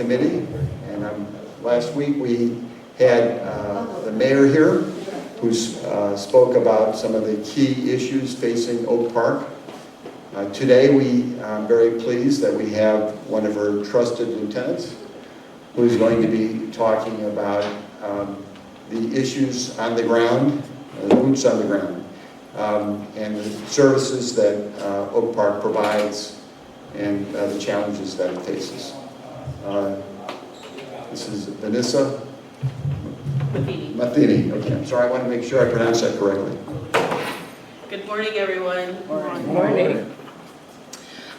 committee. And last week we had the mayor here who spoke about some of the key issues facing Oak Park. Today I'm very pleased that we have one of her trusted lieutenants who's going to be talking about the issues on the ground, the boots on the ground, and the services that Oak Park provides and the challenges that it faces. This is Vanessa Matheny. Okay, I'm sorry, I want to make sure I pronounce that correctly. Good morning, everyone. Good morning.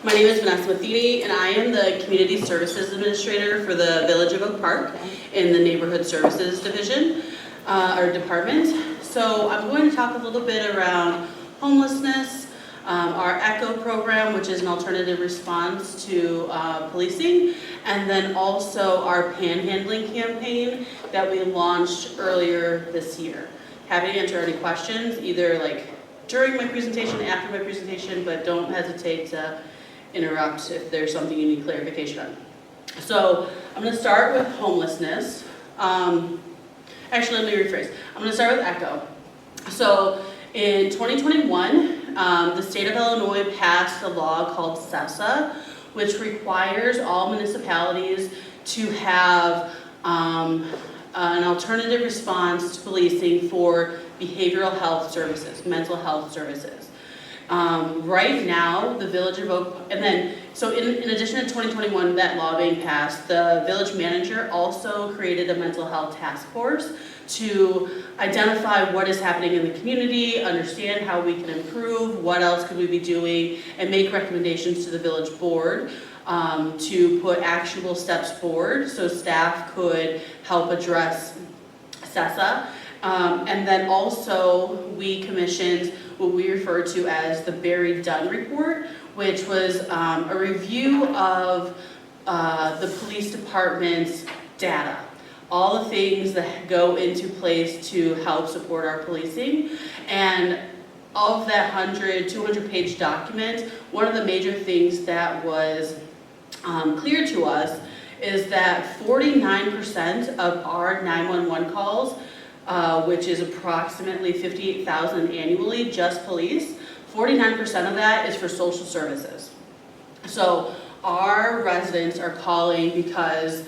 My name is Vanessa Matheny, and I am the Community Services Administrator for the Village of Oak Park in the Neighborhood Services Division, or Department. So I'm going to talk a little bit around homelessness, our ECHO program, which is an alternative response to policing, and then also our panhandling campaign that we launched earlier this year. Happy to answer any questions, either like during my presentation, after my presentation, but don't hesitate to interrupt if there's something you need clarification on. So I'm going to start with homelessness. Actually, let me rephrase. I'm going to start with ECHO. So in 2021, the state of Illinois passed a law called SESA, which requires all municipalities to have an alternative response to policing for behavioral health services, mental health services. Right now, the Village of Oak, and then, so in addition to 2021, that law being passed, the village manager also created a mental health task force to identify what is happening in the community, understand how we can improve, what else could we be doing, and make recommendations to the village board to put actionable steps forward so staff could help address SESA. And then also we commissioned what we refer to as the Barry Dunn report, which was a review of the police department's data, all the things that go into place to help support our policing. And of that 200 page document, one of the major things that was clear to us is that 49% of our 911 calls, which is approximately 58,000 annually, just police, 49% of that is for social services. So our residents are calling because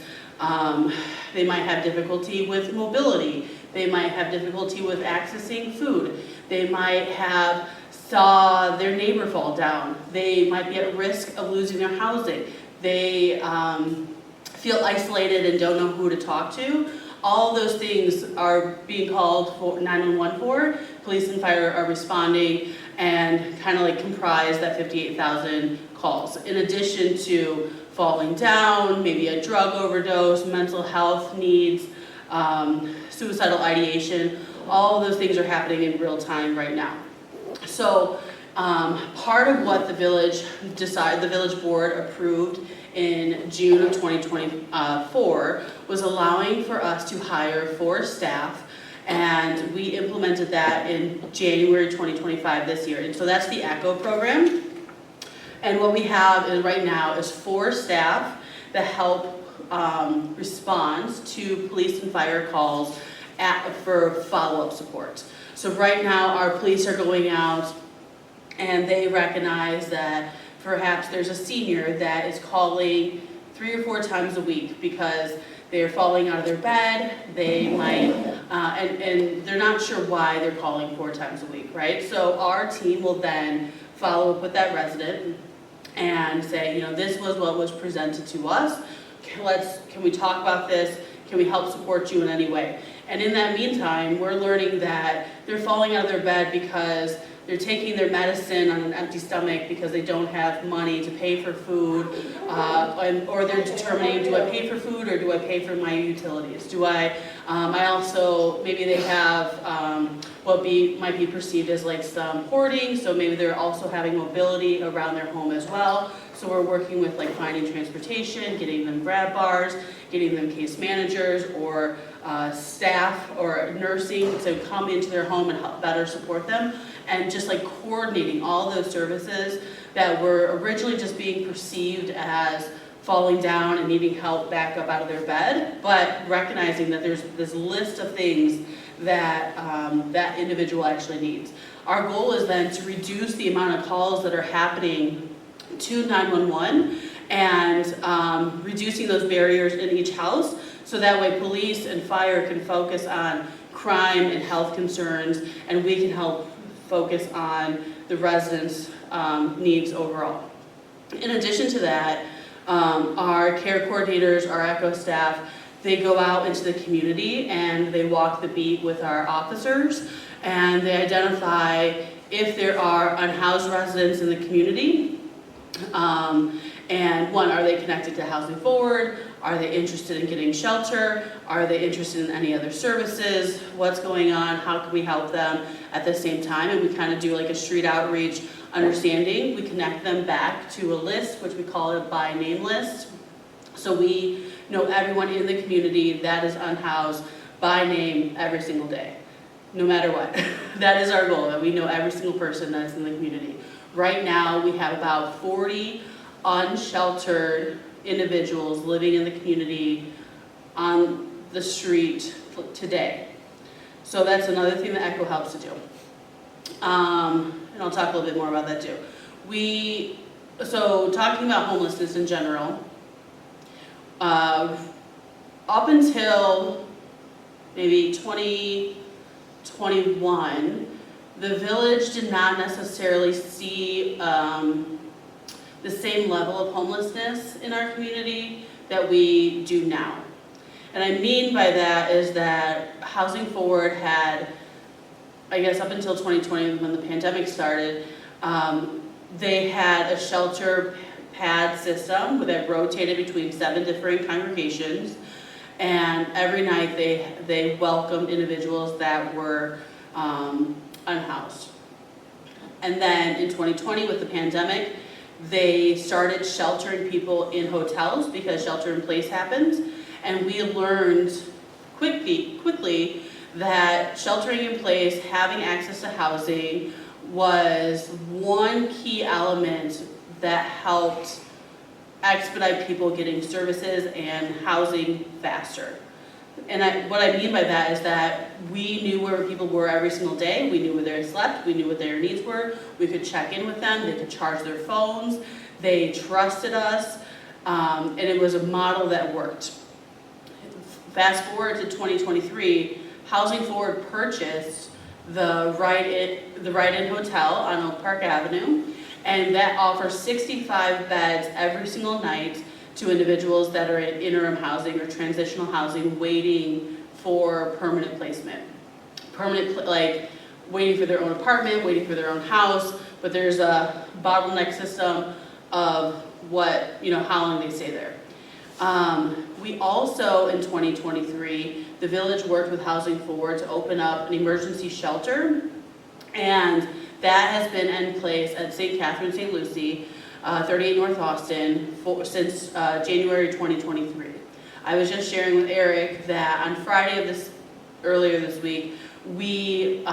they might have difficulty with mobility, they might have difficulty with accessing food, they might have saw their neighbor fall down, they might be at risk of losing their housing, they feel isolated and don't know who to talk to. All those things are being called for 911 for. Police and fire are responding and kind of like comprise that 58,000 calls. In addition to falling down, maybe a drug overdose, mental health needs, suicidal ideation, all of those things are happening in real time right now. So part of what the village board approved in June of 2024 was allowing for us to hire 4 staff, and we implemented that in January 2025 this year. And so that's the ECHO program. And what we have right now is 4 staff that help respond to police and fire calls for follow-up support. So right now our police are going out and they recognize that perhaps there's a senior that is calling 3 or 4 times a week because they're falling out of their bed, they might, and they're not sure why they're calling 4 times a week, right? So our team will then follow up with that resident and say, this was what was presented to us. Can we talk about this? Can we help support you in any way? And in that meantime, we're learning that they're falling out of their bed because they're taking their medicine on an empty stomach because they don't have money to pay for food, or they're determining, do I pay for food or do I pay for my utilities? I also, maybe they have what might be perceived as like some hoarding, so maybe they're also having mobility around their home as well. So we're working with like finding transportation, getting them grab bars, getting them case managers or staff or nursing to come into their home and help better support them, and just like coordinating all those services that were originally just being perceived as falling down and needing help back up out of their bed, but recognizing that there's this list of things that that individual actually needs. Our goal is then to reduce the amount of calls that are happening to 911 and reducing those barriers in each house, so that way police and fire can focus on crime and health concerns, and we can help focus on the residents' needs overall. In addition to that, our care coordinators, our ECHO staff, they go out into the community and they walk the beat with our officers, and they identify if there are unhoused residents in the community. And one, are they connected to Housing Forward? Are they interested in getting shelter? Are they interested in any other services? What's going on? How can we help them at the same time? And we kind of do like a street outreach understanding. We connect them back to a list, which we call a by name list. So we know everyone in the community that is unhoused by name every single day, no matter what. That is our goal, that we know every single person that's in the community. Right now, we have about 40 unsheltered individuals living in the community on the street today. So that's another thing that ECHO helps to do. And I'll talk a little bit more about that too. So talking about homelessness in general, up until maybe 2021, the village did not necessarily see the same level of homelessness in our community that we do now. And I mean by that is that Housing Forward had, I guess up until 2020 when the pandemic started, they had a shelter pad system that rotated between 7 different congregations, and every night they welcomed individuals that were unhoused. And then in 2020 with the pandemic, they started sheltering people in hotels because shelter in place happens, and we learned quickly that sheltering in place, having access to housing, was one key element that helped expedite people getting services and housing faster. And what I mean by that is that we knew where people were every single day. We knew where they slept. We knew what their needs were. We could check in with them. They could charge their phones. They trusted us. And it was a model that worked. Fast forward to 2023, Housing Forward purchased the Ride-In Hotel on Oak Park Avenue, and that offers 65 beds every single night to individuals that are in interim housing or transitional housing waiting for permanent placement. Like waiting for their own apartment, waiting for their own house, but there's a bottleneck system of how long they stay there. We also, in 2023, the village worked with Housing Forward to open up an emergency shelter, and that has been in place at St. Catherine, St. Lucie, 38 North Austin, since January 2023. I was just sharing with Eric that on Friday earlier this week, we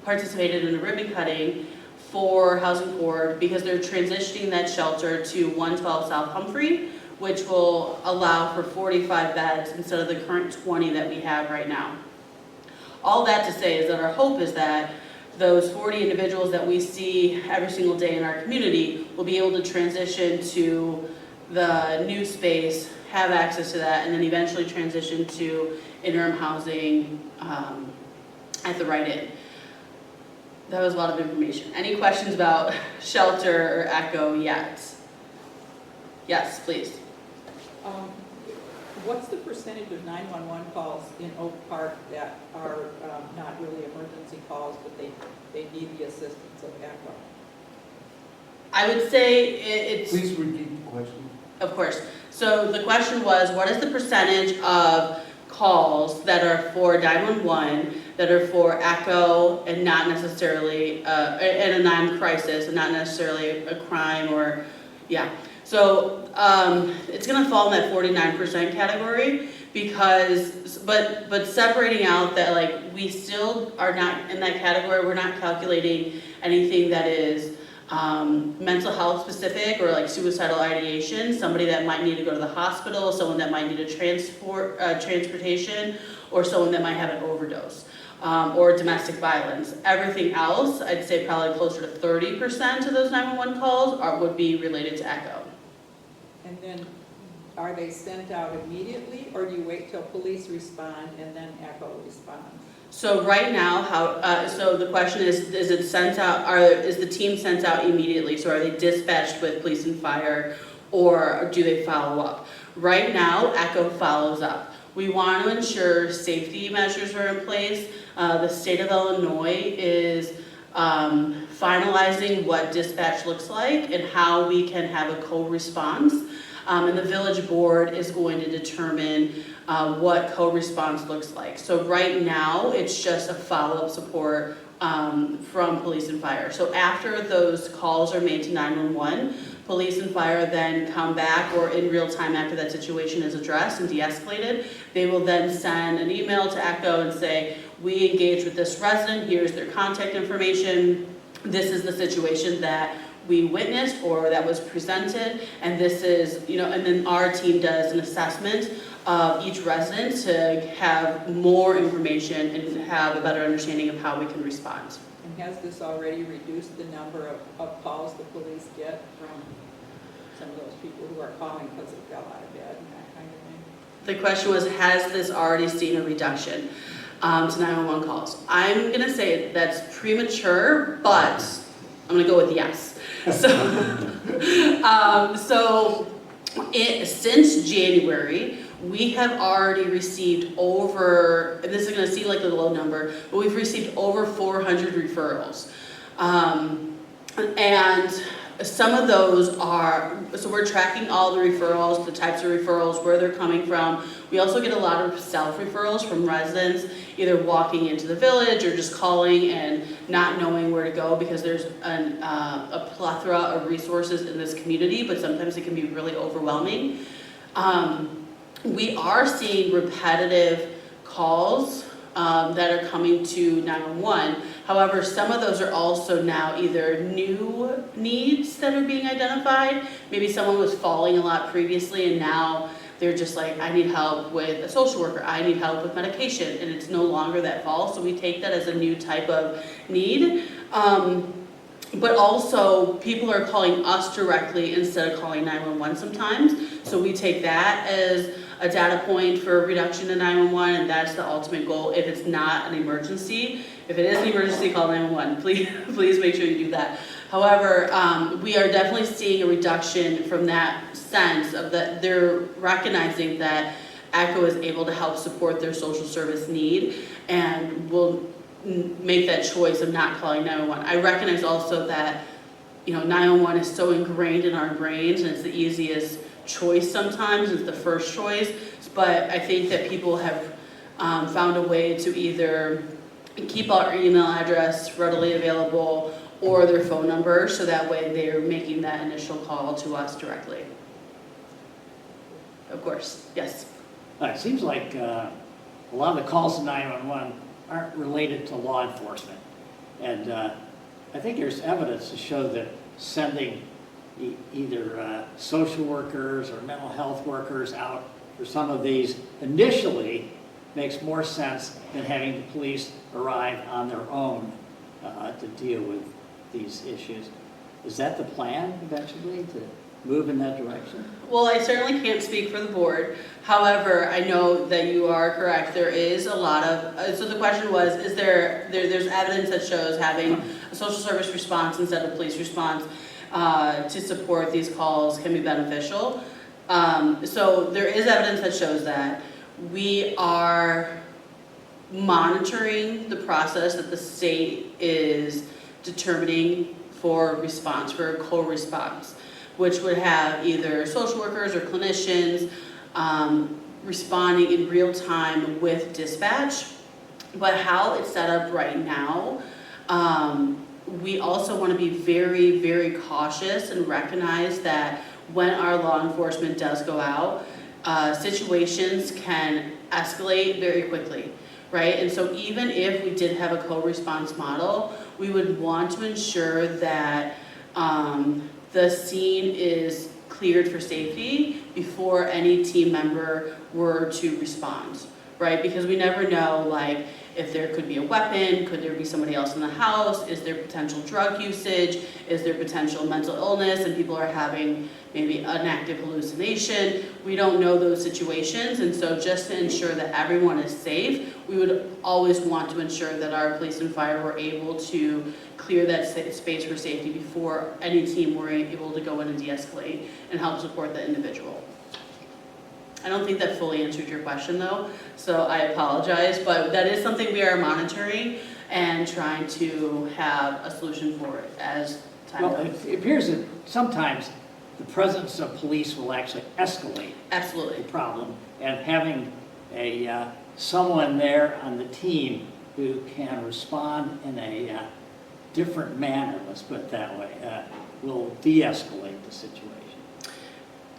participated in a ribbon cutting for Housing Forward because they're transitioning that shelter to 112 South Humphrey, which will allow for 45 beds instead of the current 20 that we have right now. All that to say is that our hope is that those 40 individuals that we see every single day in our community will be able to transition to the new space, have access to that, and then eventually transition to interim housing at the Ride-In. That was a lot of information. Any questions about shelter or ECHO yet? Yes, please. What's the percentage of 911 calls in Oak Park that are not really emergency calls, but they need the assistance of ECHO? I would say it's... Please repeat the question. Of course. So the question was, what is the percentage of calls that are for 911 that are for ECHO and not necessarily, in a non-crisis and not necessarily a crime or, yeah. So it's going to fall in that 49% category because, but separating out that like we still are not in that category. We're not calculating anything that is mental health specific or like suicidal ideation, somebody that might need to go to the hospital, someone that might need a transportation, or someone that might have an overdose, or domestic violence. Everything else, I'd say probably closer to 30% of those 911 calls would be related to ECHO. And then, are they sent out immediately, or do you wait till police respond and then ECHO responds? So right now, so the question is it sent out, is the team sent out immediately? So are they dispatched with police and fire, or do they follow up? Right now, ECHO follows up. We want to ensure safety measures are in place. The state of Illinois is finalizing what dispatch looks like and how we can have a co-response. And the village board is going to determine what co-response looks like. So right now, it's just a follow-up support from police and fire. So after those calls are made to 911, police and fire then come back, or in real time after that situation is addressed and de-escalated, they will then send an email to ECHO and say, we engaged with this resident, here's their contact information, this is the situation that we witnessed or that was presented, and this is, and then our team does an assessment of each resident to have more information and have a better understanding of how we can respond. And has this already reduced the number of calls the police get from some of those people who are calling because they fell out of bed and that kind of thing? The question was, has this already seen a reduction to 911 calls? I'm going to say that's premature, but I'm going to go with yes. Since January, we have already received over, and this is going to seem like a low number, but we've received over 400 referrals. And some of those are, so we're tracking all the referrals, the types of referrals, where they're coming from. We also get a lot of self-referrals from residents, either walking into the village or just calling and not knowing where to go because there's a plethora of resources in this community, but sometimes it can be really overwhelming. We are seeing repetitive calls that are coming to 911. However, some of those are also now either new needs that are being identified. Maybe someone was falling a lot previously and now they're just like, I need help with a social worker, I need help with medication, and it's no longer that fall, so we take that as a new type of need. But also, people are calling us directly instead of calling 911 sometimes, so we take that as a data point for reduction in 911, and that's the ultimate goal if it's not an emergency. If it is an emergency, call 911. Please make sure you do that. However, we are definitely seeing a reduction from that sense of that they're recognizing that ECHO is able to help support their social service need and will make that choice of not calling 911. I recognize also that 911 is so ingrained in our brains and it's the easiest choice sometimes, it's the first choice, but I think that people have found a way to either keep our email address readily available or their phone number, so that way they're making that initial call to us directly. Of course, yes. It seems like a lot of the calls to 911 aren't related to law enforcement. And I think there's evidence to show that sending either social workers or mental health workers out for some of these initially makes more sense than having the police arrive on their own to deal with these issues. Is that the plan eventually, to move in that direction? Well, I certainly can't speak for the board. However, I know that you are correct. There is a lot of, so the question was, is there's evidence that shows having a social service response instead of police response to support these calls can be beneficial. So there is evidence that shows that. We are monitoring the process that the state is determining for response, for a co-response, which would have either social workers or clinicians responding in real time with dispatch. But how it's set up right now, we also want to be very, very cautious and recognize that when our law enforcement does go out, situations can escalate very quickly, right? And so even if we did have a co-response model, we would want to ensure that the scene is cleared for safety before any team member were to respond, right? Because we never know, like, if there could be a weapon, could there be somebody else in the house, is there potential drug usage, is there potential mental illness and people are having maybe an active hallucination. We don't know those situations, and so just to ensure that everyone is safe, we would always want to ensure that our police and fire were able to clear that space for safety before any team were able to go in and de-escalate and help support the individual. I don't think that fully answered your question though, so I apologize, but that is something we are monitoring and trying to have a solution for it as time Well, goes. it appears that sometimes the presence of police will actually escalate Absolutely. the problem, and having someone there on the team who can respond in a different manner, let's put it that way, will de-escalate the situation.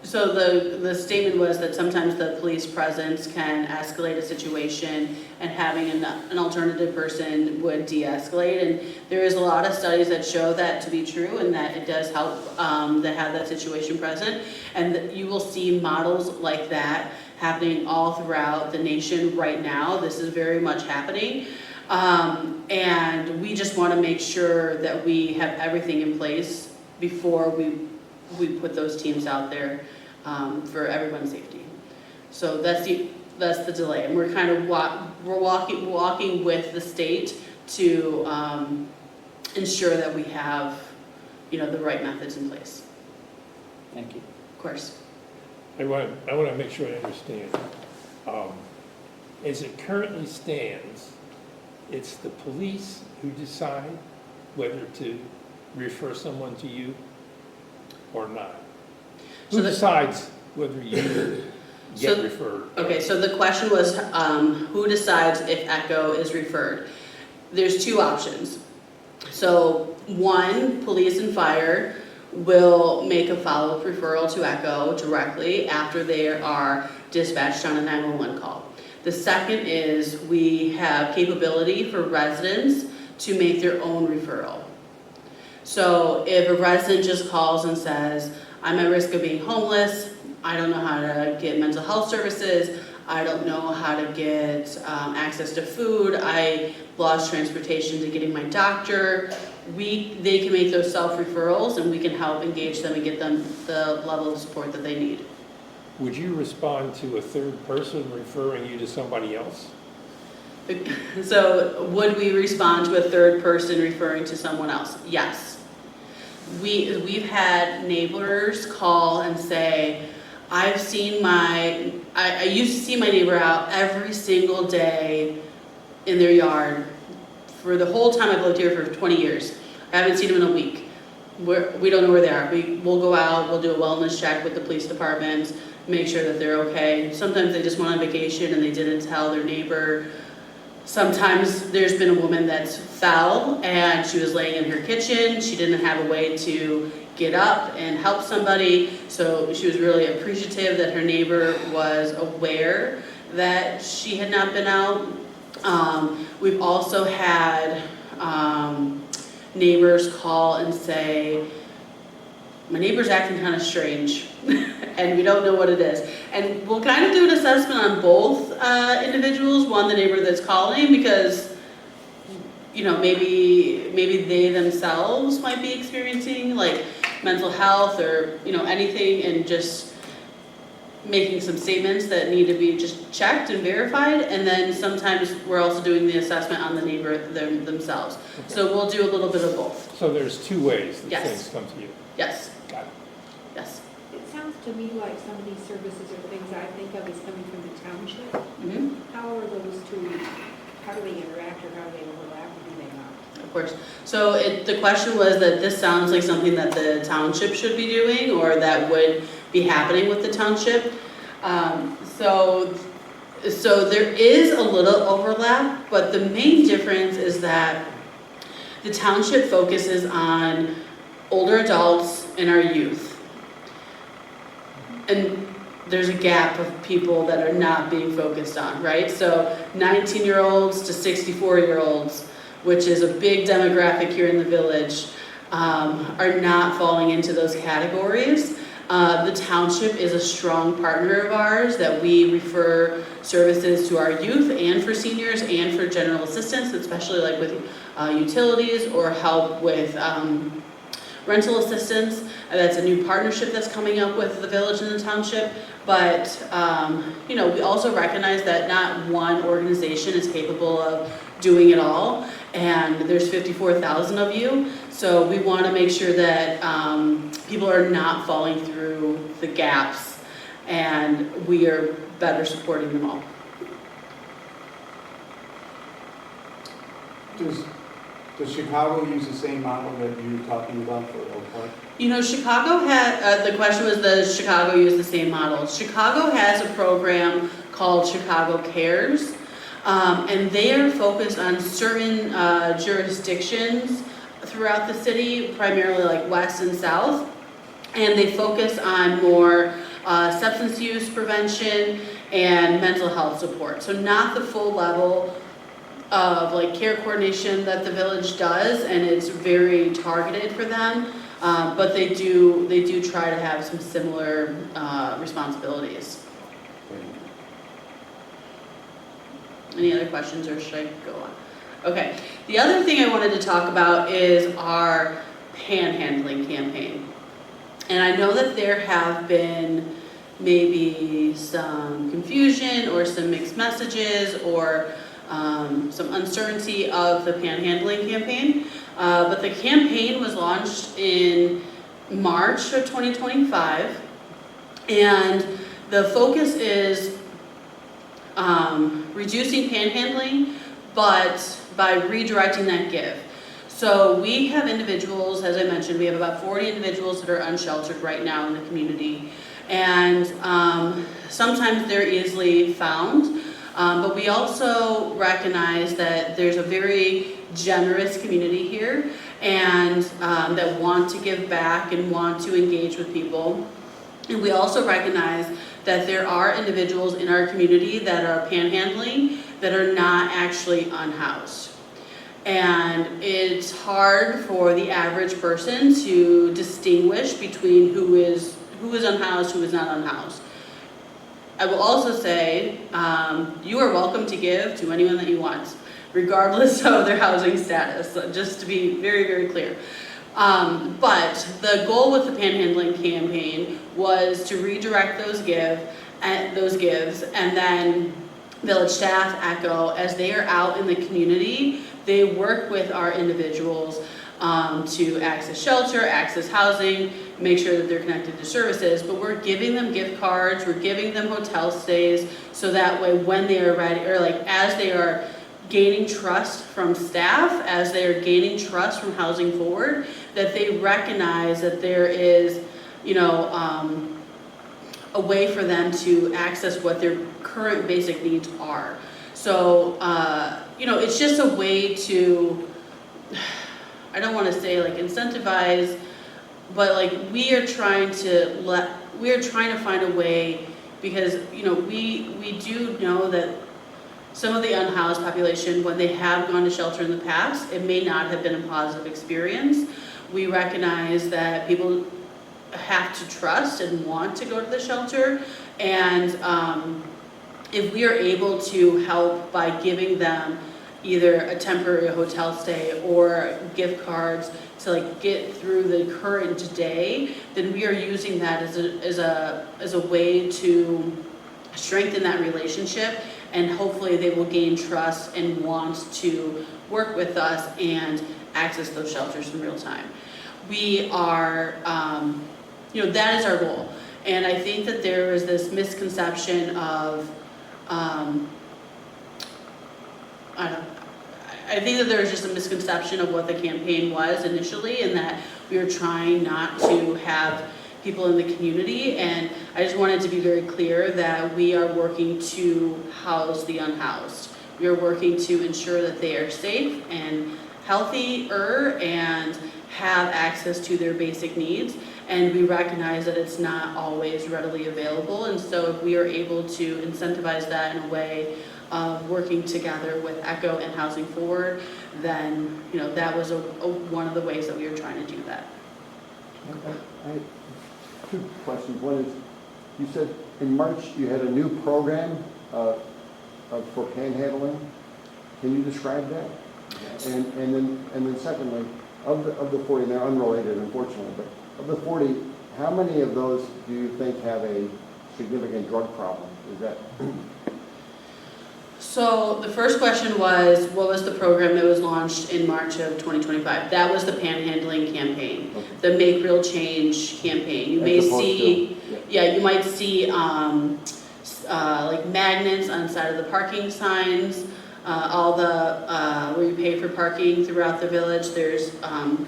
So the statement was that sometimes the police presence can escalate a situation and having an alternative person would de-escalate. And there is a lot of studies that show that to be true and that it does help to have that situation present. And that you will see models like that happening all throughout the nation right now. This is very much happening. And we just want to make sure that we have everything in place before we put those teams out there for everyone's safety. So that's the delay, and we're kind of walking with the state to ensure that we have, the right methods in place. Thank you. Of course. I want to make sure I understand. As it currently stands, it's the police who decide whether to refer someone to you or not. Who decides whether you get referred? Okay, so the question was, who decides if ECHO is referred? There's two options. So one, police and fire will make a follow-up referral to ECHO directly after they are dispatched on a 911 call. The second is we have capability for residents to make their own referral. So if a resident just calls and says, I'm at risk of being homeless, I don't know how to get mental health services, I don't know how to get access to food, I lost transportation to getting my doctor, they can make those self-referrals and we can help engage them and get them the level of support that they need. Would you respond to a third person referring you to somebody else? So would we respond to a third person referring to someone else? Yes. We've had neighbors call and say, I used to see my neighbor out every single day in their yard for the whole time I've lived here for 20 years. I haven't seen them in a week. We don't know where they are. We'll go out, we'll do a wellness check with the police department, make sure that they're okay. Sometimes they just went on vacation and they didn't tell their neighbor. Sometimes there's been a woman that fell and she was laying in her kitchen. She didn't have a way to get up and help somebody. So she was really appreciative that her neighbor was aware that she had not been out. We've also had neighbors call and say, my neighbor's acting kind of strange and we don't know what it is. And we'll kind of do an assessment on both individuals, one, the neighbor that's calling, because maybe they themselves might be experiencing like mental health or anything, and just making some statements that need to be just checked and verified. And then sometimes we're also doing the assessment on the neighbor themselves. Okay. So we'll do a little bit of both. So there's two ways that Yes. things come to you. Yes. Got it. Yes. It sounds to me like some of these services or things I think of as coming from the township. Mm-hmm. How are those two, how do they interact or how do they overlap or do they not? Of course. So the question was that this sounds like something that the township should be doing or that would be happening with the township. So there is a little overlap, but the main difference is that the township focuses on older adults and our youth. And there's a gap of people that are not being focused on, right? So 19-year-olds to 64-year-olds, which is a big demographic here in the village, are not falling into those categories. The township is a strong partner of ours that we refer services to our youth and for seniors and for general assistance, especially like with utilities or help with rental assistance. That's a new partnership that's coming up with the village and the township. But, you know, we also recognize that not one organization is capable of doing it all. And there's 54,000 of you. So we want to make sure that people are not falling through the gaps, and we are better supporting them all. Does Chicago use the same model that you were talking about for Oak Park? You know, Chicago had, the question was, does Chicago use the same model? Chicago has a program called Chicago Cares, and they are focused on certain jurisdictions throughout the city, primarily like west and south, and they focus on more substance use prevention and mental health support. So not the full level of like care coordination that the village does, and it's very targeted for them, but they do try to have some similar responsibilities. Any other questions, or should I go on? Okay, the other thing I wanted to talk about is our panhandling campaign. And I know that there have been maybe some confusion or some mixed messages or some uncertainty of the panhandling campaign. But the campaign was launched in March of 2025. And the focus is reducing panhandling, but by redirecting that give. So we have individuals, as I mentioned, we have about 40 individuals that are unsheltered right now in the community. And sometimes they're easily found, but we also recognize that there's a very generous community here, and that want to give back and want to engage with people. And we also recognize that there are individuals in our community that are panhandling that are not actually unhoused. And it's hard for the average person to distinguish between who is unhoused, who is not unhoused. I will also say, you are welcome to give to anyone that you want, regardless of their housing status, just to be very, very clear. But the goal with the panhandling campaign was to redirect those gives, and then village staff, ECHO, as they are out in the community, they work with our individuals to access shelter, access housing, make sure that they're connected to services, but we're giving them gift cards, we're giving them hotel stays, so that way when they are ready, or like as they are gaining trust from staff, as they are gaining trust from Housing Forward, that they recognize that there is, you know, a way for them to access what their current basic needs are. So, you know, it's just a way to, I don't want to say like incentivize, but like we are trying to find a way, because, you know, we do know that some of the unhoused population, when they have gone to shelter in the past, it may not have been a positive experience. We recognize that people have to trust and want to go to the shelter, and if we are able to help by giving them either a temporary hotel stay or gift cards to like get through the current day, then we are using that as a way to strengthen that relationship, and hopefully they will gain trust and want to work with us and access those shelters in real time. We are, you know, that is our goal. And I think that there is this misconception of, I think that there was just a misconception of what the campaign was initially, and that we were trying not to have people in the community. And I just wanted to be very clear that we are working to house the unhoused. We are working to ensure that they are safe and healthier and have access to their basic needs. And we recognize that it's not always readily available. And so if we are able to incentivize that in a way of working together with ECHO and Housing Forward, then, that was one of the ways that we were trying to do that. I have two questions. One is, you said in March you had a new program for panhandling. Can you describe that? And then secondly, of the 40, and they're unrelated unfortunately, but of the 40, how many of those do you think have a significant drug problem? Is that? So the first question was, what was the program that was launched in March of 2025? That was the panhandling campaign, Okay. the Make Real Change campaign. You may As opposed see, to- yeah, you might see like magnets on the side of the parking signs, all the, where you pay for parking throughout the village. There's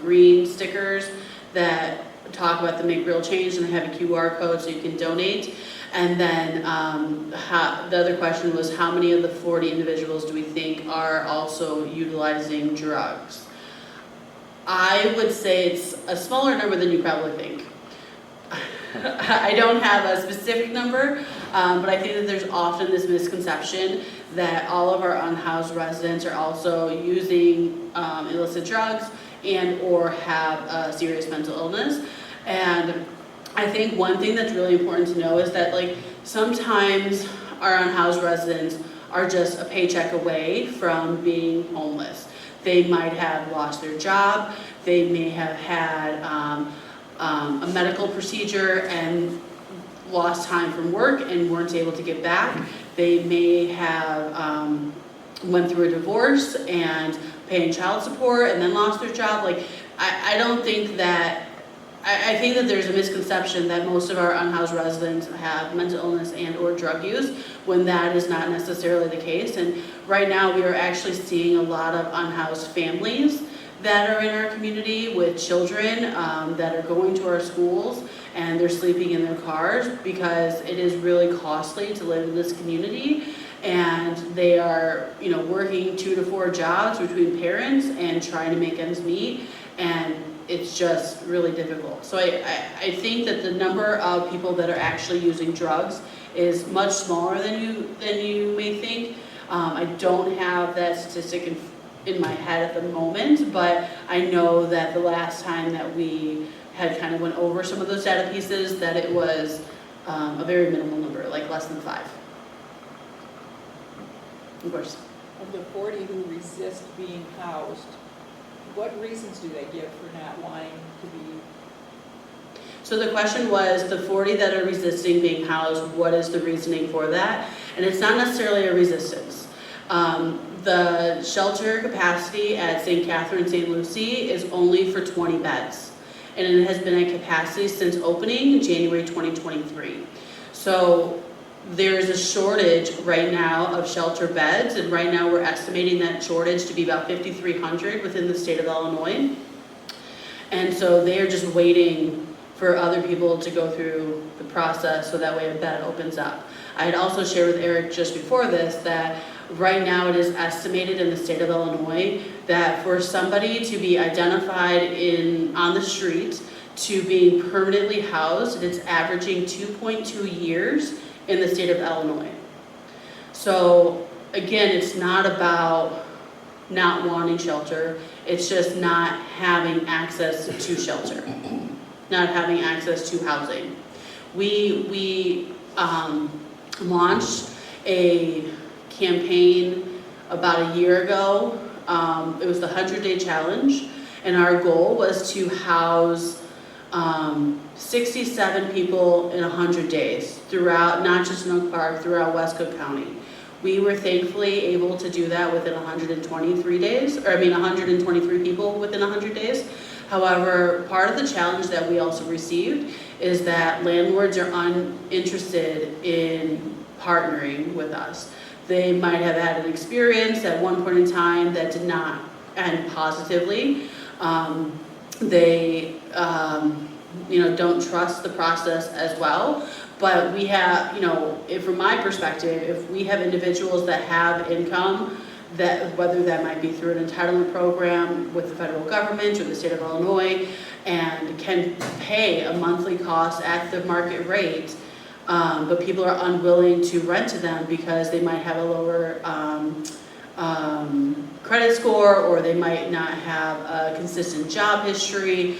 green stickers that talk about the Make Real Change, and they have a QR code so you can donate. And then the other question was, how many of the 40 individuals do we think are also utilizing drugs? I would say it's a smaller number than you probably think. I don't have a specific number, but I think that there's often this misconception that all of our unhoused residents are also using illicit drugs and or have a serious mental illness. And I think one thing that's really important to know is that, like, sometimes our unhoused residents are just a paycheck away from being homeless. They might have lost their job, they may have had a medical procedure and lost time from work and weren't able to get back. They may have went through a divorce and paying child support and then lost their job. Like, I don't think that, I think that there's a misconception that most of our unhoused residents have mental illness and or drug use, when that is not necessarily the case. And right now we are actually seeing a lot of unhoused families that are in our community with children that are going to our schools and they're sleeping in their cars because it is really costly to live in this community. And they are, working 2 to 4 jobs between parents and trying to make ends meet. And it's just really difficult. So I think that the number of people that are actually using drugs is much smaller than you may think. I don't have that statistic in my head at the moment, but I know that the last time that we had kind of went over some of those data pieces, that it was a very minimal number, like less than 5. Of course. Of the 40 who resist being housed, what reasons do they give for not wanting to be? So the question was, the 40 that are resisting being housed, what is the reasoning for that? And it's not necessarily a resistance. The shelter capacity at St. Catherine St. Lucie is only for 20 beds. And it has been at capacity since opening January 2023. So there's a shortage right now of shelter beds, and right now we're estimating that shortage to be about 5,300 within the state of Illinois. And so they're just waiting for other people to go through the process so that way a bed opens up. I had also shared with Eric just before this that right now it is estimated in the state of Illinois that for somebody to be identified on the street to being permanently housed, it's averaging 2.2 years in the state of Illinois. So again, it's not about not wanting shelter, it's just not having access to shelter, not having access to housing. We launched a campaign about a year ago. It was the 100-day challenge, and our goal was to house 67 people in 100 days throughout, not just in Oak Park, throughout West Cook County. We were thankfully able to do that within 123 days, 123 people within 100 days. However, part of the challenge that we also received is that landlords are uninterested in partnering with us. They might have had an experience at one point in time that did not end positively. They don't trust the process as well. But we have, from my perspective, if we have individuals that have income, that whether that might be through an entitlement program with the federal government or the state of Illinois, and can pay a monthly cost at the market rate, but people are unwilling to rent to them because they might have a lower credit score, or they might not have a consistent job history.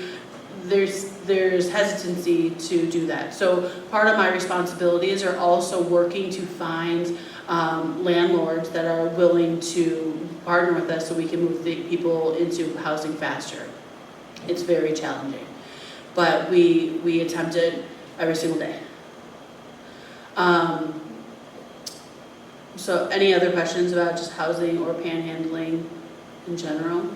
There's hesitancy to do that. So part of my responsibilities are also working to find landlords that are willing to partner with us so we can move the people into housing faster. It's very challenging, but we attempt it every single day. So any other questions about just housing or panhandling in general?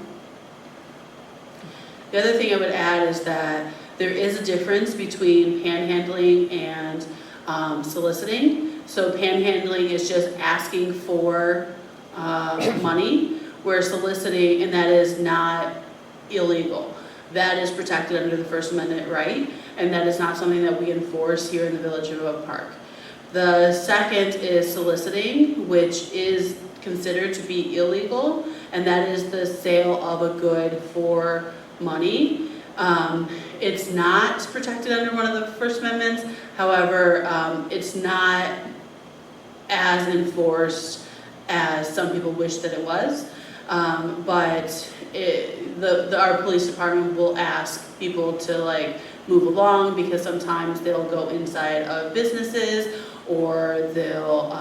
The other thing I would add is that there is a difference between panhandling and soliciting. So panhandling is just asking for money, where soliciting, and that is not illegal. That is protected under the First Amendment right, and that is not something that we enforce here in the Village of Oak Park. The second is soliciting, which is considered to be illegal, and that is the sale of a good for money. It's not protected under one of the First Amendments. However, it's not as enforced as some people wish that it was. But our police department will ask people to like move along, because sometimes they'll go inside of businesses, or they'll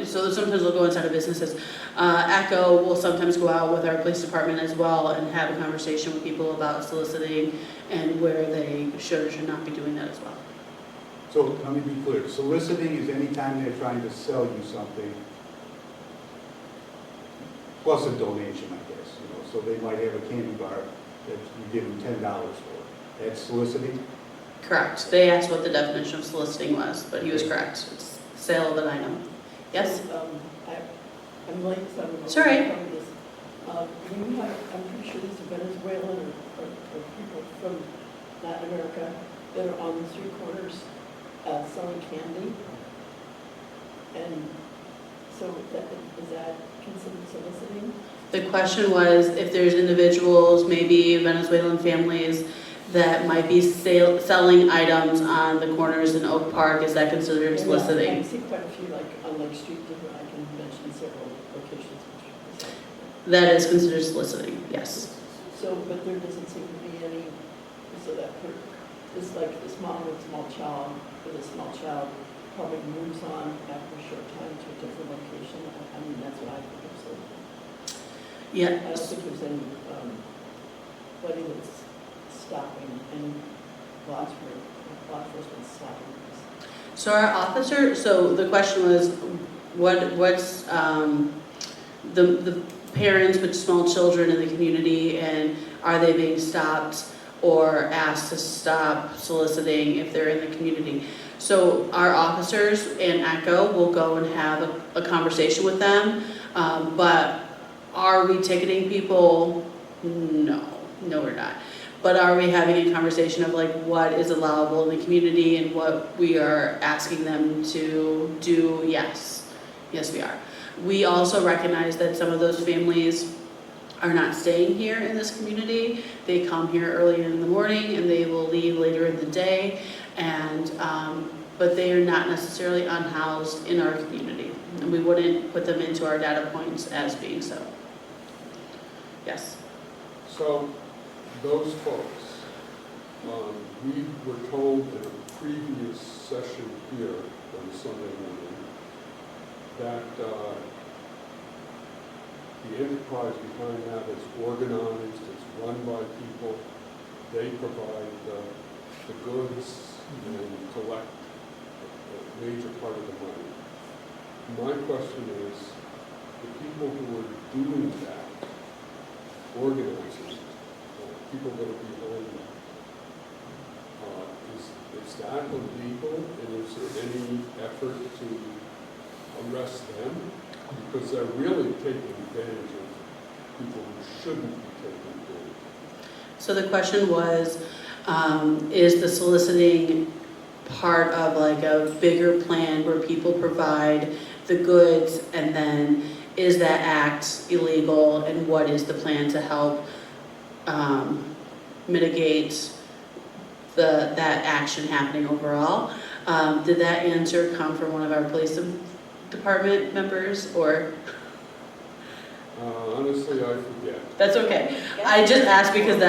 so sometimes they'll go inside of businesses. ECHO will sometimes go out with our police department as well and have a conversation with people about soliciting and where they should or should not be doing that as well. So let me be clear, soliciting is any time they're trying to sell you something, plus a donation, I guess, so they might have a candy bar that you give them $10 for. That's soliciting? Correct. They asked what the definition of soliciting was, but he was correct. It's sale of an item. Yes? I'm late, so I'm It's all right. cover this. We have, I'm pretty sure these are Venezuelan or people from Latin America that are on the street corners selling candy. And so is that considered soliciting? The question was if there's individuals, maybe Venezuelan families, that might be selling items on the corners in Oak Park, is that considered soliciting? I see quite a few, like on Lake Street, different, I can mention several locations. That is considered soliciting, yes. So, but there doesn't seem to be any, so that it's like this mom with a small child, probably moves on after a short time to a different location. I mean, that's what I think of soliciting. Yeah. I don't think there's any, buddy that's stopping, any law enforcement stopping this. So our officer, so the question was, what's the parents with small children in the community, and are they being stopped or asked to stop soliciting if they're in the community? So our officers and ECHO will go and have a conversation with them, but are we ticketing people? No, we're not. But are we having a conversation of like what is allowable in the community and what we are asking them to do? Yes, we are. We also recognize that some of those families are not staying here in this community. They come here early in the morning and they will leave later in the day, and but they are not necessarily unhoused in our community, and we wouldn't put them into our data points as being so. Yes. So those folks, we were told in a previous session here on Sunday morning that the enterprise behind that is organized, it's run by people, they provide the goods and collect a major part of the money. My question is, the people who are doing that, organizers, people that are behind that, is that illegal, and is there any effort to arrest them? Because they're really taking advantage of people who shouldn't be taking advantage. So the question was, is the soliciting part of like a bigger plan where people provide the goods, and then is that act illegal, and what is the plan to help mitigate that action happening overall? Did that answer come from one of our police department members, or? Honestly, I forget. That's okay. I just asked because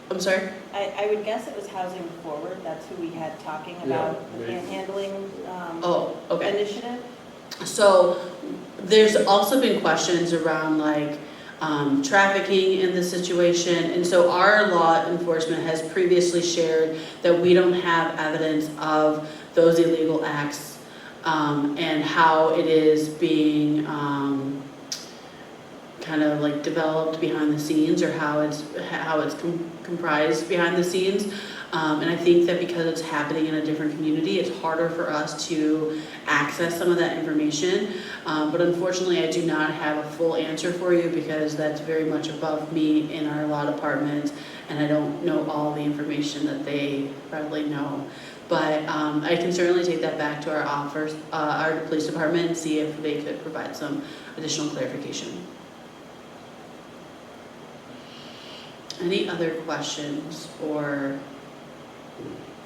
I'm sorry? I would guess it was Housing Forward, that's who we had talking about the maybe. panhandling Oh, okay. initiative. So there's also been questions around like trafficking in this situation. And so our law enforcement has previously shared that we don't have evidence of those illegal acts and how it is being kind of like developed behind the scenes, or how it's comprised behind the scenes. And I think that because it's happening in a different community, it's harder for us to access some of that information. But unfortunately, I do not have a full answer for you because that's very much above me in our law department, and I don't know all the information that they readily know. But I can certainly take that back to our police department and see if they could provide some additional clarification. Any other questions or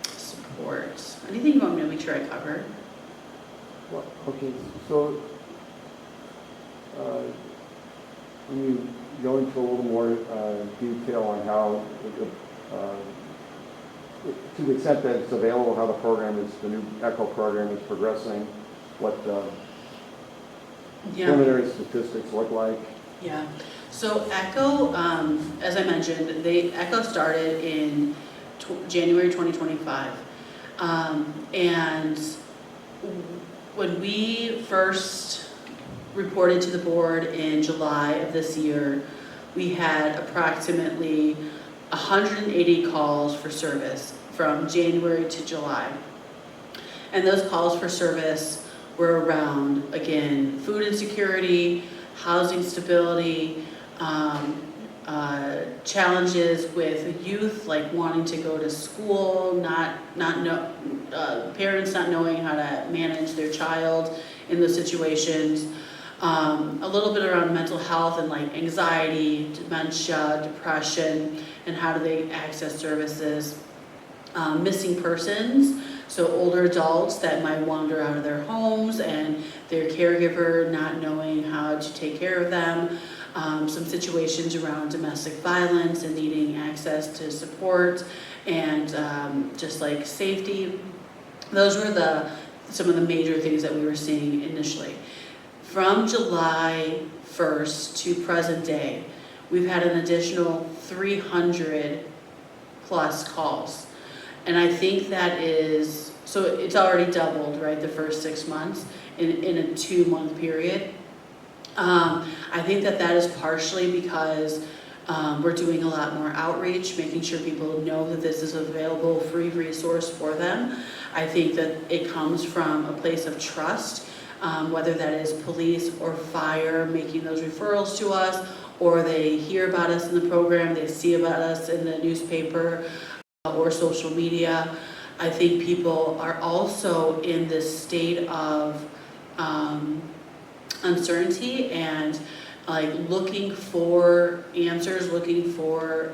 support? Anything you want me to make sure I cover? Well, okay, so when you go into a little more detail on how, to the extent that it's available, how the new ECHO program is progressing, what preliminary statistics look like? Yeah. So ECHO, as I mentioned, ECHO started in January 2025. And when we first reported to the board in July of this year, we had approximately 180 calls for service from January to July. And those calls for service were around, again, food insecurity, housing stability, challenges with youth, like wanting to go to school, parents not knowing how to manage their child in those situations, a little bit around mental health and like anxiety, dementia, depression, and how do they access services, missing persons, so older adults that might wander out of their homes and their caregiver not knowing how to take care of them. Some situations around domestic violence and needing access to support and just like safety. Those were some of the major things that we were seeing initially. From July 1st to present day, we've had an additional 300 plus calls. And I think that is, so it's already doubled, right, the first 6 months in a 2-month period. I think that is partially because we're doing a lot more outreach, making sure people know that this is an available free resource for them. I think that it comes from a place of trust, whether that is police or fire making those referrals to us, or they hear about us in the program, they see about us in the newspaper or social media. I think people are also in this state of uncertainty and like looking for answers, looking for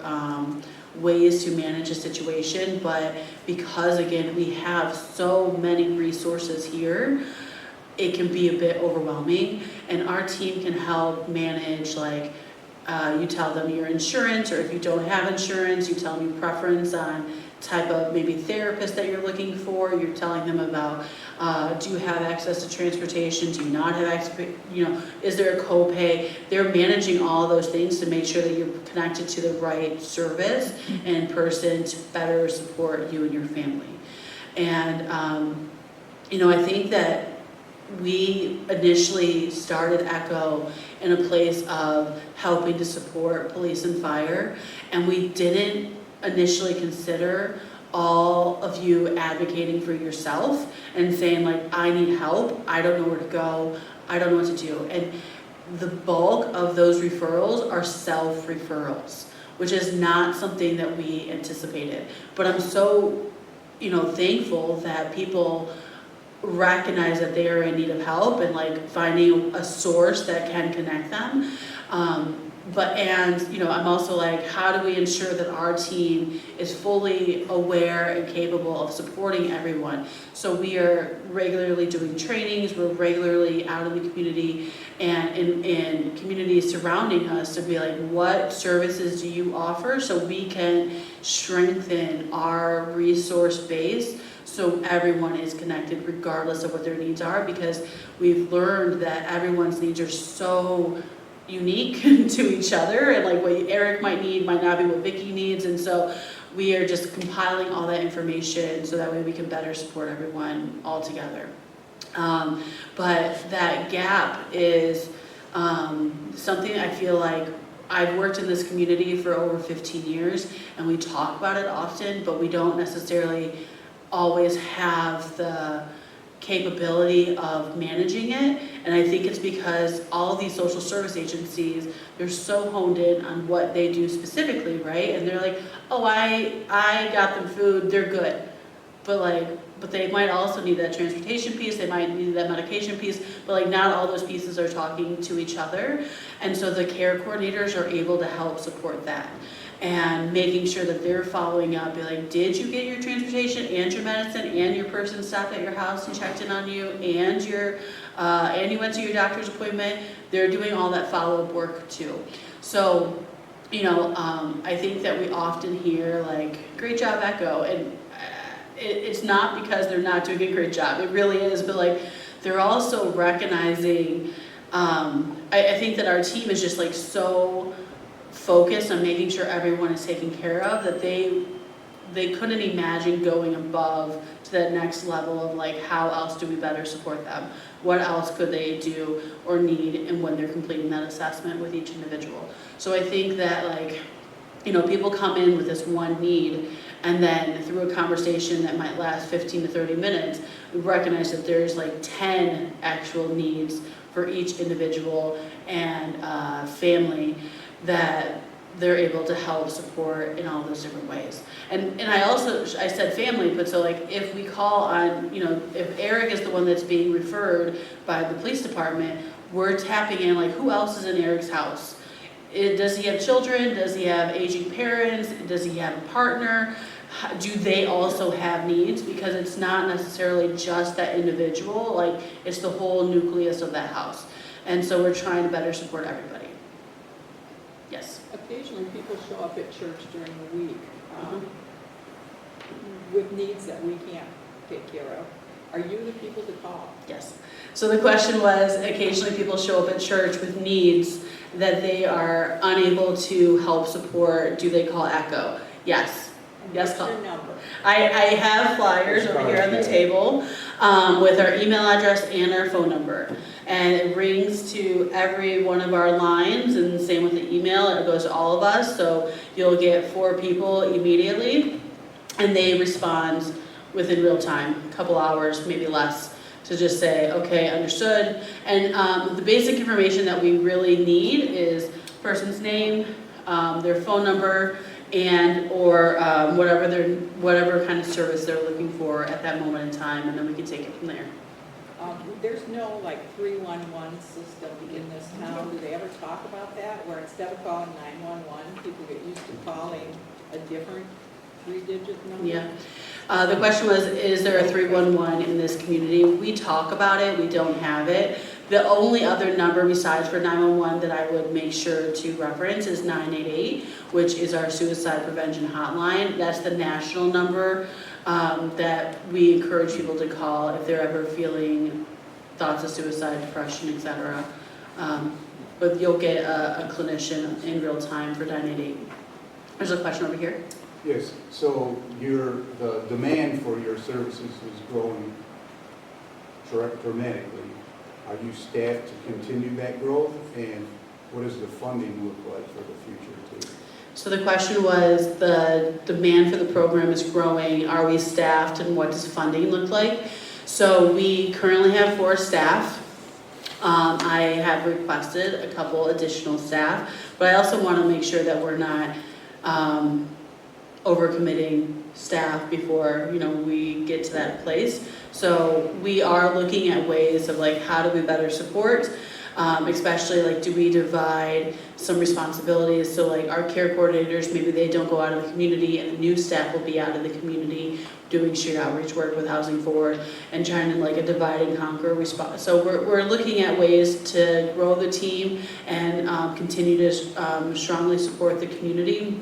ways to manage a situation. But because again, we have so many resources here, it can be a bit overwhelming, and our team can help manage like you tell them your insurance, or if you don't have insurance, you tell them your preference on type of maybe therapist that you're looking for. You're telling them about do you have access to transportation, do you not have access, is there a copay? They're managing all those things to make sure that you're connected to the right service and person to better support you and your family. And I think that we initially started ECHO in a place of helping to support police and fire, and we didn't initially consider all of you advocating for yourself and saying like, I need help, I don't know where to go, I don't know what to do. And the bulk of those referrals are self-referrals, which is not something that we anticipated. But I'm so, thankful that people recognize that they are in need of help and like finding a source that can connect them. I'm also like, how do we ensure that our team is fully aware and capable of supporting everyone? So we are regularly doing trainings, we're regularly out in the community and in communities surrounding us to be like, what services do you offer so we can strengthen our resource base so everyone is connected regardless of what their needs are, because we've learned that everyone's needs are so unique to each other, and like what Eric might need might not be what Vicky needs, and so we are just compiling all that information so that way we can better support everyone all together. But that gap is something I feel like I've worked in this community for over 15 years, and we talk about it often, but we don't necessarily always have the capability of managing it. And I think it's because all of these social service agencies, they're so honed in on what they do specifically, right? And they're like, oh, I got them food, they're good. But they might also need that transportation piece, they might need that medication piece, but like not all those pieces are talking to each other. And so the care coordinators are able to help support that. And making sure that they're following up, be like, did you get your transportation and your medicine and your person stopped at your house and checked in on you and you went to your doctor's appointment? They're doing all that follow-up work too. So, I think that we often hear like, great job, Echo, and it's not because they're not doing a great job. It really is, but like, they're also recognizing, I think that our team is just like so focused on making sure everyone is taken care of that they couldn't imagine going above to that next level of like, how else do we better support them? What else could they do or need, and when they're completing that assessment with each individual. So I think that like, people come in with this one need, and then through a conversation that might last 15 to 30 minutes, we recognize that there's like 10 actual needs for each individual and family that they're able to help support in all those different ways. And I said family, but so like if we call on, if Eric is the one that's being referred by the police department, we're tapping in like, who else is in Eric's house? Does he have children? Does he have aging parents? Does he have a partner? Do they also have needs? Because it's not necessarily just that individual, like it's the whole nucleus of that house. And so we're trying to better support everybody. Yes. Occasionally people show up at church during the week with needs that we can't take care of. Are you the people to call? Yes. So the question was, occasionally people show up at church with needs that they are unable to help support. Do they call ECHO? Yes. Yes, call. What's your number? I have flyers over here on the table with our email address and our phone number. And it rings to every one of our lines, and same with the email, it goes to all of us. So you'll get 4 people immediately, and they respond within real time, a couple hours, maybe less, to just say, okay, understood. And the basic information that we really need is person's name, their phone number, and or whatever kind of service they're looking for at that moment in time, and then we can take it from there. There's no like 311 system in this town. Do they ever talk about that? Where instead of calling 911, people get used to calling a different 3-digit number? Yeah. The question was, is there a 311 in this community? We talk about it, we don't have it. The only other number besides for 911 that I would make sure to reference is 988, which is our suicide prevention hotline. That's the national number that we encourage people to call if they're ever feeling thoughts of suicide, depression, etc. But you'll get a clinician in real time for 988. There's a question over here. Yes, so the demand for your services is growing dramatically. Are you staffed to continue that growth, and what does the funding look like for the future too? So the question was, the demand for the program is growing, are we staffed, and what does funding look like? So we currently have 4 staff. I have requested a couple additional staff, but I also want to make sure that we're not overcommitting staff before we get to that place. So we are looking at ways of like, how do we better support? Especially like, do we divide some responsibilities? So like our care coordinators, maybe they don't go out in the community, and the new staff will be out in the community doing shared outreach work with Housing Forward and trying to like a divide and conquer response. So we're looking at ways to grow the team and continue to strongly support the community.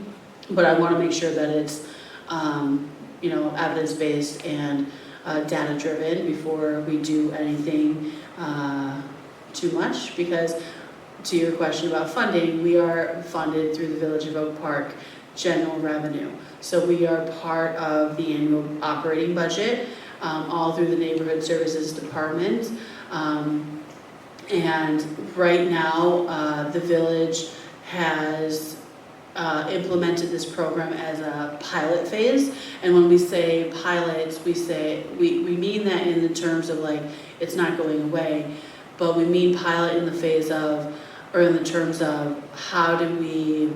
But I want to make sure that it's evidence-based and data-driven before we do anything too much, because to your question about funding, we are funded through the Village of Oak Park general revenue. So we are part of the annual operating budget, all through the Neighborhood Services Department. And right now, the village has implemented this program as a pilot phase. And when we say pilots, we mean that in the terms of like, it's not going away, but we mean pilot in the phase of, or in the terms of, how do we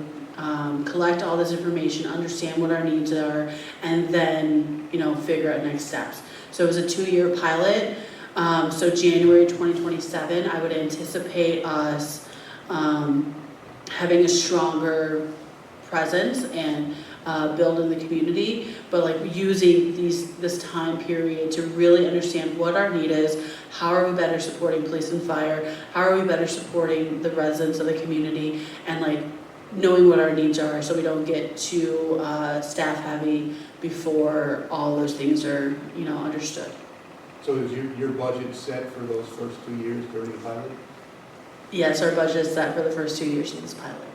collect all this information, understand what our needs are, and then, figure out next steps. So it was a 2-year pilot. So January 2027, I would anticipate us having a stronger presence and build in the community, but like using this time period to really understand what our need is, how are we better supporting police and fire, how are we better supporting the residents of the community, and like knowing what our needs are so we don't get too staff heavy before all those things are understood. So is your budget set for those first 2 years during the pilot? Yes, our budget is set for the first 2 years of this pilot.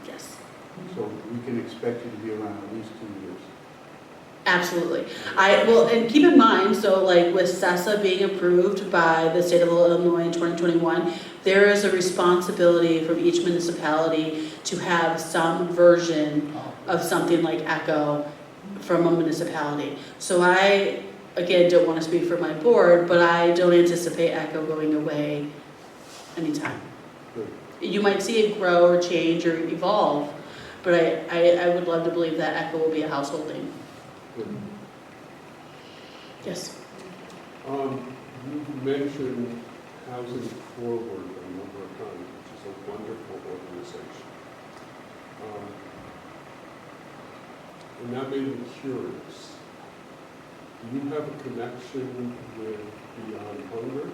Yes. So we can expect you to be around at least 2 years? Absolutely. And keep in mind, so like with CESA being approved by the state of Illinois in 2021, there is a responsibility from each municipality to have some version of something like ECHO from a municipality. So I, again, don't want to speak for my board, but I don't anticipate ECHO going away anytime. Good. You might see it grow or change or evolve, but I would love to believe that ECHO will be a household name. Good. Yes. You mentioned Housing Forward a number of times, which is a wonderful organization. And that made me curious. Do you have a connection with Beyond Hunger,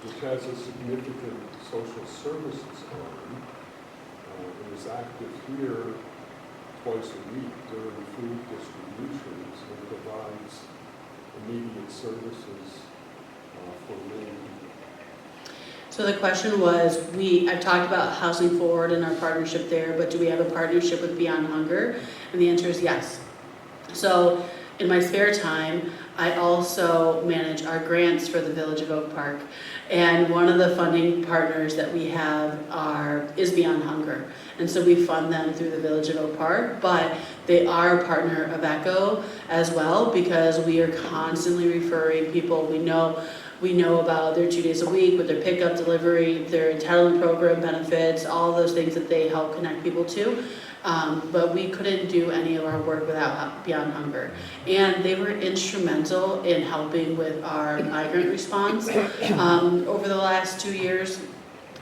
which has a significant social services arm, and is active here twice a week during food distributions and provides immediate services for many people? So the question was, I've talked about Housing Forward and our partnership there, but do we have a partnership with Beyond Hunger? And the answer is yes. So in my spare time, I also manage our grants for the Village of Oak Park. And one of the funding partners that we have is Beyond Hunger. And so we fund them through the Village of Oak Park, but they are a partner of ECHO as well, because we are constantly referring people. We know about their 2 days a week with their pickup, delivery, their entitlement program benefits, all those things that they help connect people to. But we couldn't do any of our work without Beyond Hunger. And they were instrumental in helping with our migrant response over the last 2 years.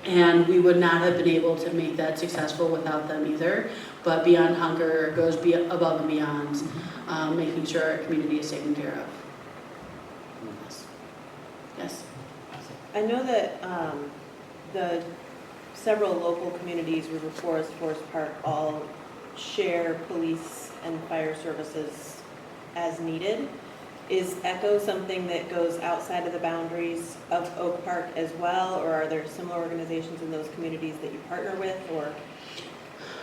And we would not have been able to make that successful without them either. But Beyond Hunger goes above and beyond, making sure our community is taken care of. Yes. I know that the several local communities, River Forest, Forest Park, all share police and fire services as needed. Is ECHO something that goes outside of the boundaries of Oak Park as well, or are there similar organizations in those communities that you partner with, or?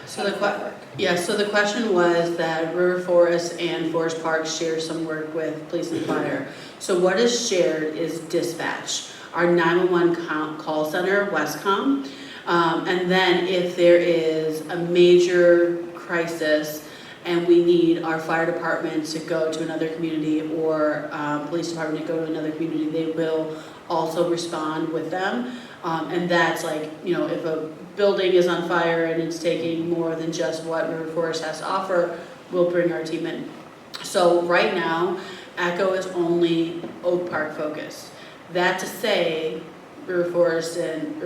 So the question was that River Forest and Forest Park share some work with police and fire. So what is shared is dispatch, our 911 call center, Westcom. And then if there is a major crisis and we need our fire department to go to another community or police department to go to another community, they will also respond with them. And that's like, if a building is on fire and it's taking more than just what River Forest has to offer, we'll bring our team in. So right now, ECHO is only Oak Park focused. That to say, Forest and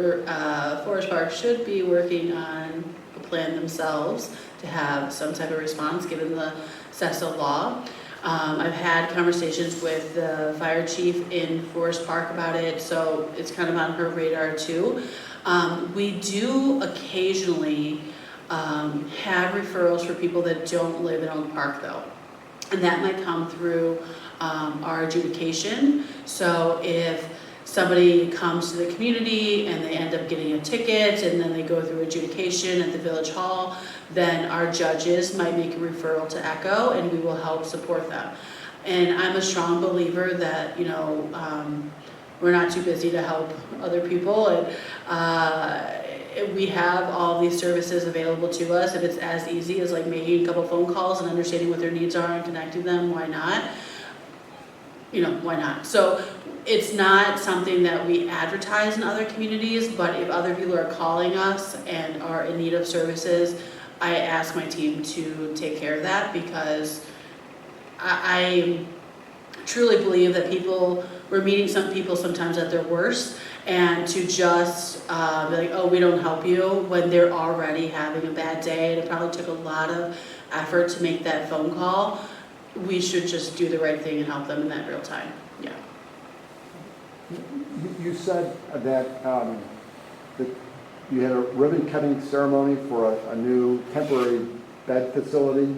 Forest Park should be working on a plan themselves to have some type of response given the Cecil law. I've had conversations with the fire chief in Forest Park about it, so it's kind of on her radar too. We do occasionally have referrals for people that don't live in Oak Park though. And that might come through our adjudication. So if somebody comes to the community and they end up getting a ticket and then they go through adjudication at the village hall, then our judges might make a referral to ECHO and we will help support them. And I'm a strong believer that, you know, we're not too busy to help other people, and we have all these services available to us. If it's as easy as like making a couple phone calls and understanding what their needs are and connecting them, why not? You know, why not? So it's not something that we advertise in other communities, but if other people are calling us and are in need of services, I ask my team to take care of that, because I truly believe that we're meeting some people sometimes at their worst, and to just be like, oh, we don't help you when they're already having a bad day and it probably took a lot of effort to make that phone call, we should just do the right thing and help them in that real time. Yeah. You said that, that you had a ribbon cutting ceremony for a new temporary bed facility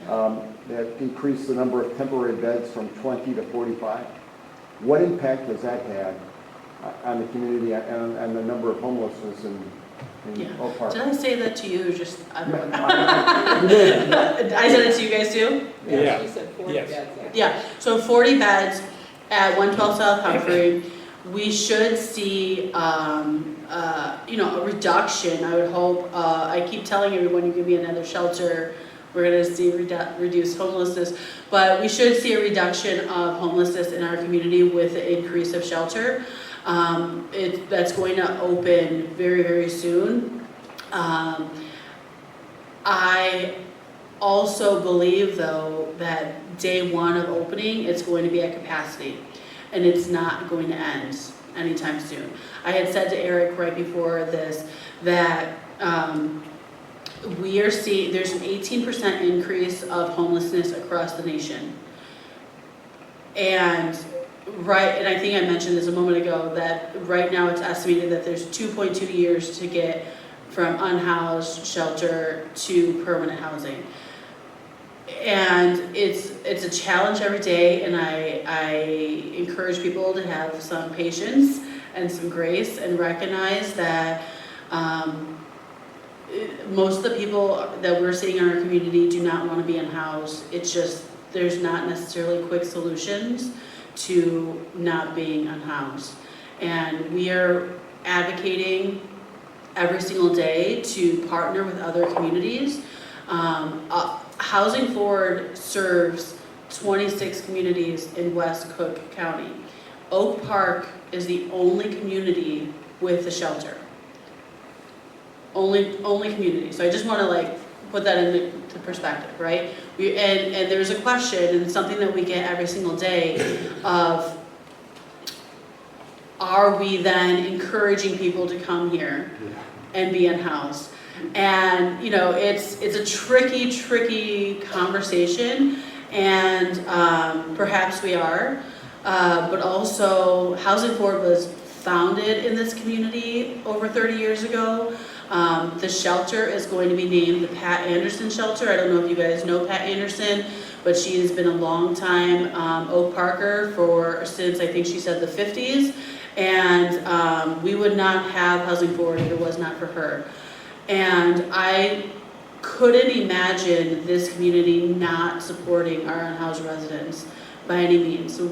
that increased the number of temporary beds from 20 to 45. What impact has that had on the community and the number of homelessness in Oak Park? Did I say that to you? Just I don't know. I I said it to you guys too? Yeah. She said 40 Yes. beds. Yeah, so 40 beds at 112 South Humphrey. We should see, you know, a reduction. I would hope. I keep telling everyone, you give me another shelter, we're going to see reduced homelessness. But we should see a reduction of homelessness in our community with the increase of shelter. That's going to open very, very soon. I also believe, though, that day one of opening, it's going to be at capacity, and it's not going to end anytime soon. I had said to Eric right before this that we are seeing there's an 18% increase of homelessness across the nation. And I think I mentioned this a moment ago, that right now it's estimated that there's 2.2 years to get from unhoused shelter to permanent housing. And it's a challenge every day, and I encourage people to have some patience and some grace and recognize that most of the people that we're seeing in our community do not want to be unhoused. It's just there's not necessarily quick solutions to not being unhoused. And we are advocating every single day to partner with other communities. Housing Forward serves 26 communities in West Cook County. Oak Park is the only community with a shelter. Only community. So I just want to put that into perspective, right? And there's a question, and something that we get every single day of, are we then encouraging people to come here and be unhoused? And you know, it's a tricky conversation, and perhaps we are, but also Housing Forward was founded in this community over 30 years ago. The shelter is going to be named the Pat Anderson Shelter. I don't know if you guys know Pat Anderson, but she has been a long time Oak Parker since I think she said the 50s, and we would not have Housing Forward if it was not for her. And I couldn't imagine this community not supporting our unhoused residents by any means. So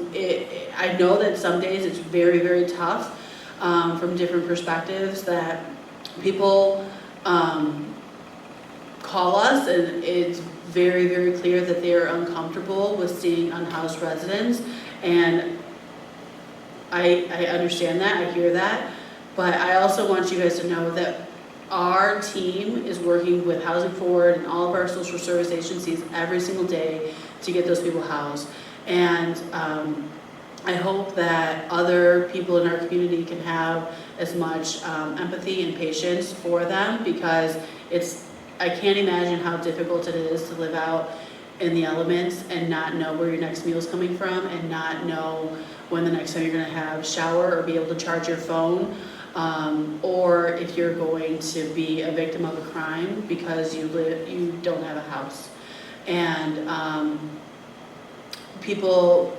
I know that some days it's very, very tough from different perspectives, that people call us and it's very, very clear that they are uncomfortable with seeing unhoused residents. And I understand that, I hear that, but I also want you guys to know that our team is working with Housing Forward and all of our social service agencies every single day to get those people housed. And I hope that other people in our community can have as much empathy and patience for them, because I can't imagine how difficult it is to live out in the elements and not know where your next meal is coming from, and not know when the next time you're going to have a shower or be able to charge your phone, or if you're going to be a victim of a crime because you don't have a house. And people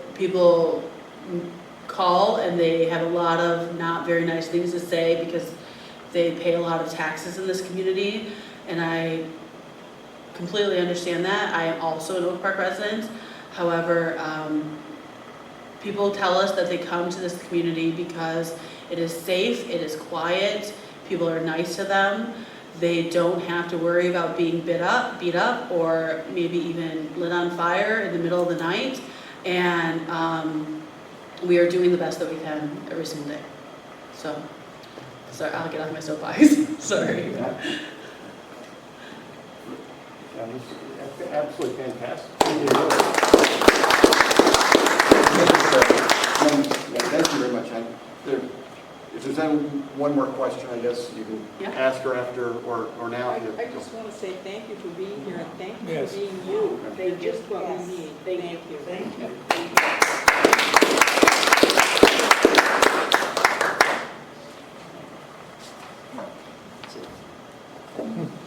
call and they have a lot of not very nice things to say because they pay a lot of taxes in this community, and I completely understand that. I am also an Oak Park resident. However, people tell us that they come to this community because it is safe, it is quiet, people are nice to them, they don't have to worry about being beat up, or maybe even lit on fire in the middle of the night, and we are doing the best that we can every single day. So, sorry, I'll get off my soapbox. Sorry. Yeah, this is absolutely fantastic. Thank you very much. If there's any one more question, I guess you can Yeah. ask her after or now. I just want to say thank you for being here, and thank you Yes. for being you. Thank You're you. just what Yes. we need. Thank Thank you. Thank you.